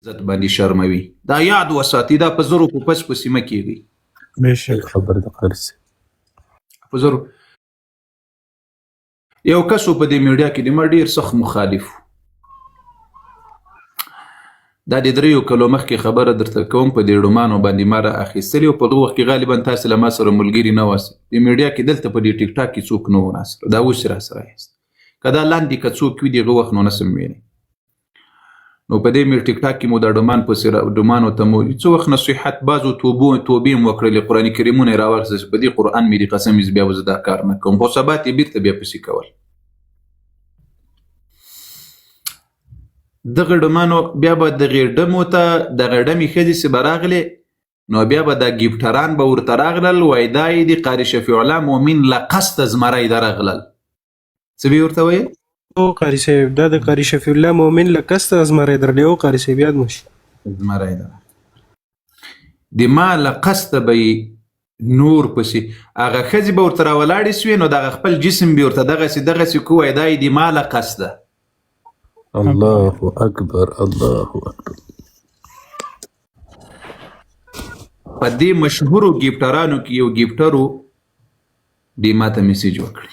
عزت باندې شرموي. دا یاد وساتي، دا په زرو په پس پسې مه کېږئ. بېشک خبر د قرض په زرو یو کس په دې میډیا کې د ما ډېر سخت مخالف و. دا د 3 کالو مخکې خبره درته کوم، په دې ډومانو باندې ما را اخیستلې او په دغه وخت کې غالبا تاسې له ما سره ملګري نه واست. د میډیا کې دلته په دې ټیک ټاک کې څوک نه و راسره، دا اوس را سره یاست. که دا لاندې که څوک وي د هغه وخت نو نسم ویلی. نو په دې ټیک ټاک کې مو دا ډومان پسې ډومانو ته مو څه وخت نصیحت، بعضو توبې مو وکړلې، قرآن کریمونه یې راواخیستل چې په دې قرآن مې د قسم بیا زه دا کار نه کوم، خو سبا ته یې بېرته بیا پسې کول. دغه ډمانو بیا به دغې ډمو ته دغه ډمې ښځې چې به راغلې، نو بیا به دا ګیفټران به ورته راغلل، وایي دا یې د قاري شفیع الله مؤمن له قصده زمری ده راغلل. څه به یې ورته ویل؟ او قاری صاحب دا د قاری شفیع الله مؤمن له قصده زمری درلې. او قاری صاحب یاد مو شي زمری ده د ما له قصده به یې نور پسې هغه ښځې به ورته راولاړې سوې، نو دغه خپل جسم به ورته دغسې کو، وایي دا یې د ما له قصده. الله اکبر الله اکبر. په دې مشهورو ګیفټرانو کې یو ګیفټرو دې ما ته میسیج وکړي.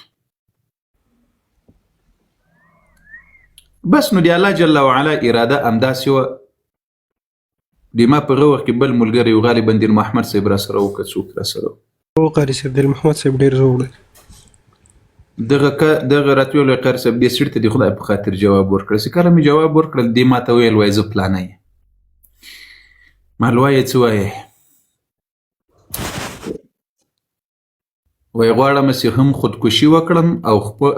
بس نو د الله جل وعلا اراده همداسې وه. د ما په هغه وخت کې بل ملګری و، غالبا دین محمد صاحب را سره و که څوک را سره و. او قاری صاحب دین محمد صاحب ډېر زوړ دی. دغه راته ویل قاری صاحب دې سړي ته د خدای په خاطر جواب ورکړه. چې کله مې جواب ورکړل دې ما ته ویل وایي زه پلانه یم. ما ویل وایې څه وایې؟ وایي غواړم چې هم خودکشي وکړم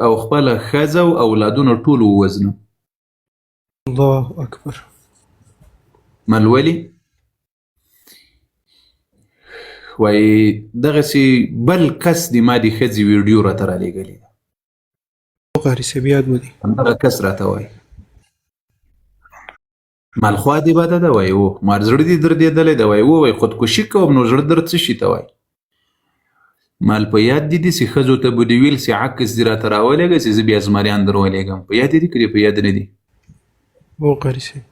او خپله ښځه او اولادونه ټول ووژنم. الله اکبر. ما ولې؟ وایي دغسې بل کس د ما د ښځې ویډیو راته رالیږلې ده. قاری صاحب یاد مو دي؟ همدغه کس راته وایي مال خوا دې بده ده. وایي او مار زړه دې دردېدلی ده. وایي خودکشي کوم نو زړه درد څه شي ته وایي؟ مال په یاد دې دي چې ښځو ته به دې ویل چې عکس دې راته راولېږه چې زه بیا زمریان در ولېږم. په یاد دې که په یاد نه دي؟ او قاری صاحب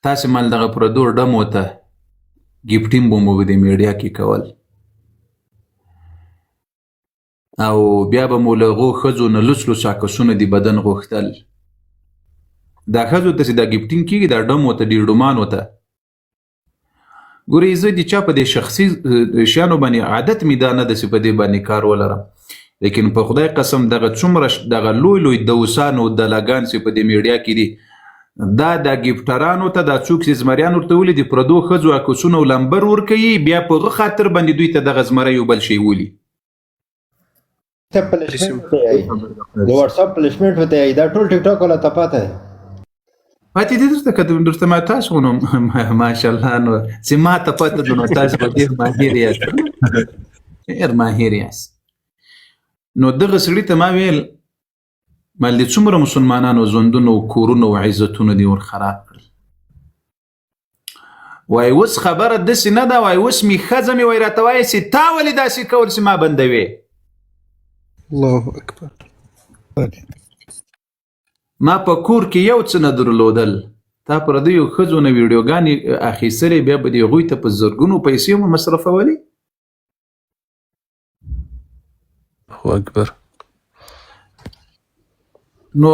تاسې مال دغه پردو ډمو ته ګیفټینګ به مو د میډیا کې کول، او بیا به مو له هغو ښځو نه لوڅ عکسونه د بدن غوښتل. دا ښځو ته چې دا ګیفټینګ کېږي دا ډمو ته دې ډومانو ته، ګورئ زه د چا په دې شخصي شیانو باندې عادت مې دا نه ده چې په دې باندې کار ولرم، لیکن په خدای قسم دغه څومره دغه لوی دوسانو دلاګان چې په دې میډیا کې دي، دا د ګیفټرانو ته دا څوک چې زمریان ورته ولي د پردو ښځو عکسونه او لمبر ورکوي، بیا په هغه خاطر باندې دوی ته دغه زمری یو بل شی ولي. د واتساپ پلیسمنټ ہوتا ہے دا ټول ټیک ټاک والا ته پاته ہے پاتې دې درته که درته ما تاسو خو نو ماشاءالله نو چې ما ته پته ده نو تاسو به ډېر ماهر یاست، ډېر ماهر یاست. نو دغه سړي ته ما ویل مال دې څومره مسلمانانو ژوندونه او کورونه او عزتونه دې ور خراب کړل. وایي اوس خبره داسې نه ده، وایي اوس مې ښځه مې وایي راته وایي چې تا ولې داسې کول چې ما بندوې. الله اکبر. ما په کور کې یو څه نه درلودل، تا پردیو ښځو نه ویډیوګانې اخیستلې، بیا به دې هغوی ته په زرګونو پیسې مو مصرفولې. الله اکبر. نو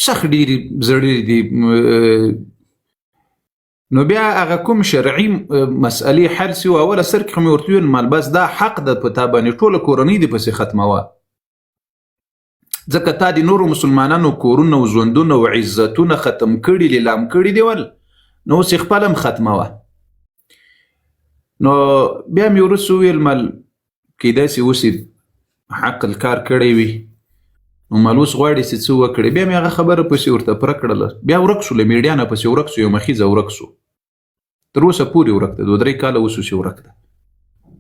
سخت ډېرې زړې دي. نو بیا هغه کوم شرعي مسئلې حل سي، اوله سر کې خو مې ورته وویل مال بس دا حق ده په تا باندې ټوله کورنۍ دې پسې ختموه، ځکه تا د نورو مسلمانانو کورونه او ژوندونه او عزتونه ختم کړي، لیلام کړي دي ول، نو اوس یې خپله هم ختموه. نو بیا مې وروسته وویل مال کیدای سي اوس یې حق الکار کړی وي، نو مال اوس غواړي چې څه وکړي. بیا مې هغه خبره پسې ورته پوره کړله، بیا ورک سو، له میډیا نه پسې ورک سو، یو مخیزه ورک سو، تر اوسه پورې ورک ده، 2-3 کاله اوس چې ورک ده،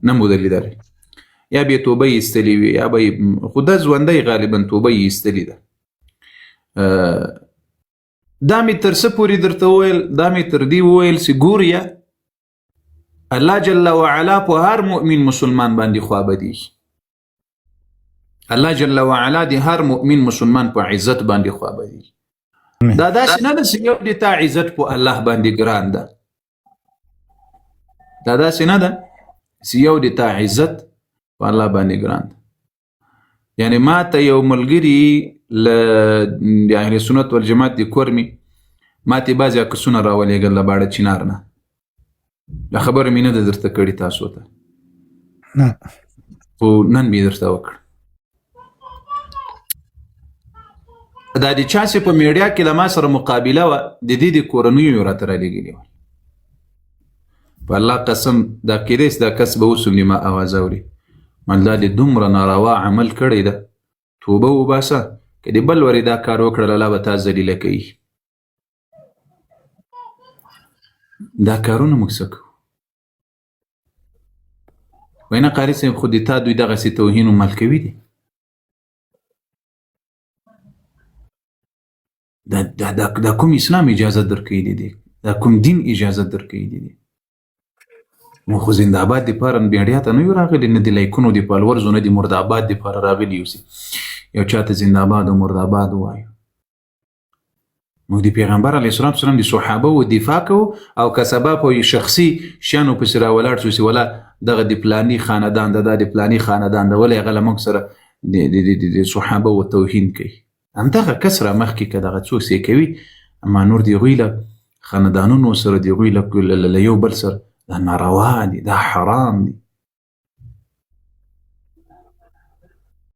نه مو ده لیدلی. یا به یې توبه یې ایستلې وي، یا به یې خو ده ژوندی غالبا توبه یې ایستلې ده. دا مې تر څه پورې درته وویل؟ دا مې تر دې وویل چې ګوریا الله جل وعلا په هر مؤمن مسلمان باندې خوابدیږي. الله جل وعلا د هر مؤمن مسلمان په عزت باندې خوابدیږي. دا داسې نه ده چې یو د تا عزت په الله باندې ګران ده دا داسې نه ده چې یو د تا عزت په الله باندې ګران ده یعنی ما ته یو ملګري له اهل سنت والجماعت د کور مې ما ته بعضې عکسونه راولېږل له باړه چنار نه دا خبره مې نه ده درته کړې تاسو ته نه خو نن مې درته وکړ دا د چا چې په میډیا کې له ما سره مقابله وه د دې د کورنیو یې راته رالېږلي وه په الله قسم دا کېدی چې دا کس به اوس هم د ما اواز اوري من دا د دومره ناروا عمل کړی ده توبه وباسه که د بل ورې دا کار وکړل الله به تا ذلیله کوي دا کارونه موږ څه کوو وایي نه قاري صاحب خو د تا دوی دغسې توهین و مال کوي دي دا کوم اسلام اجازه درکوي دي دا کوم دین اجازه درکوي دي مو خو زنده‌آباد دپاره میډیا ته نه یو راغلي نه د لایکونو د فالورزو نه د مردآباد دپاره راغلي یو یو چاته زنده‌آباد او مردآباد ووایو موږ د پیغمبر علیه السلام د صحابه و دفاع کوو او که سبا په شخصي شیانو پسې راولاړ شو چې ولا دغه د پلاني خاندان د پلاني خاندان د ولې هغه له موږ سره د صحابه و توهین کوي همدغه کس را مخکې که دغه څوک یې کوي اما نور د هغوی له خاندانونو سره د هغوی له یو بل سره دا ناروا دي دا حرام دي